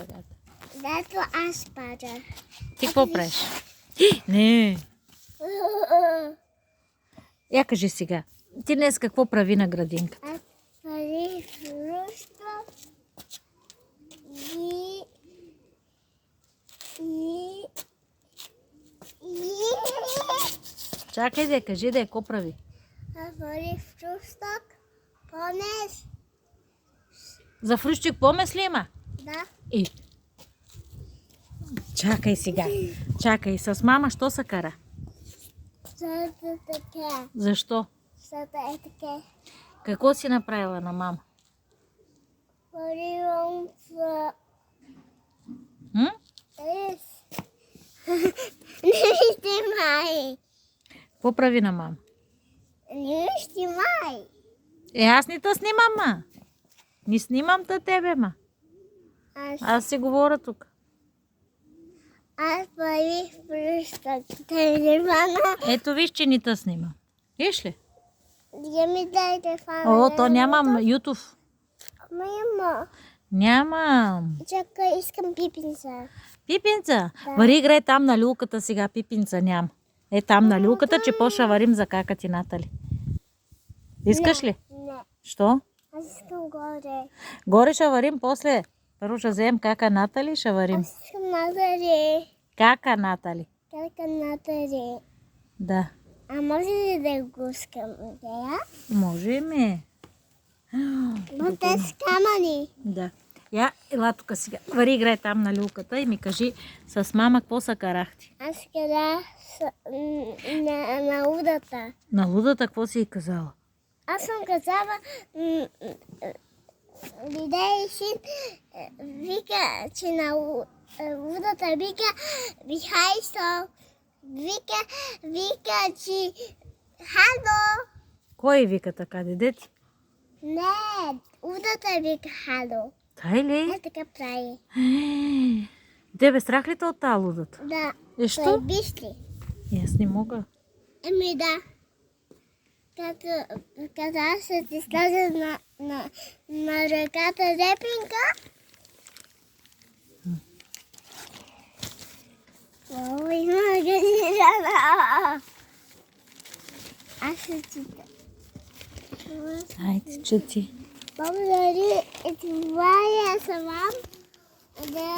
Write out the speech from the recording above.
шпагат? Дето аз пада. Ти какво правиш? Не. Я кажи сега. Ти днес какво прави на градинката? Аз пари фрусто и Чакай да кажи да какво прави. аз пари фрусток понес. За фрущик помес ли има? Да. И. Чакай сега. Чакай, с мама що се кара? Зато така. Защо? Зато е така. Какво си направила на мама? Парирам за М? рис. Не снимай. Какво прави на мама? Не снимай. Аз не те снимам, ма. Не снимам те тебе, ма. Аз си говоря тук. Аз пари фрусток. Телефона. Ето виж, че не те снимам. Виж ли? Я ми дай телефона. О, то нямам ютуб. Мама. Нямам. Чакай, искам пипинца. Пипинца? Вари играй там на люлката сега. Пипинца няма. Е там на люлката, че по-ще варим за кака Натали. Искаш ли? Не. Що? Аз искам горе. Горе ще варим после. Първо ще вземем кака Натали, ще варим. Аз искам Натали. Кака Натали. Кака Натали. Да. А може ли да го искам? Да? Може и ми. Но те с камъни. Да. Я, ела тук сега. Вари играй там на люлката и ми кажи с мама какво са карахти. Аз казах на удата. На лудата какво си и казала? Аз съм казала видей син вика, че на удата вика Михайсо. Вика, че хало. Кой вика така, дедети? Не, удата вика хало. Тай ли? Е, така прави. Тебе страх ли те от тази лудата? Да. Е, що? Биш ли? И аз не мога. Еми да. Като каза се ти слезе на ръката репинка. О, има газирана. Аз ще чета. Айде, чети. Благодаря. И това е самам. Да.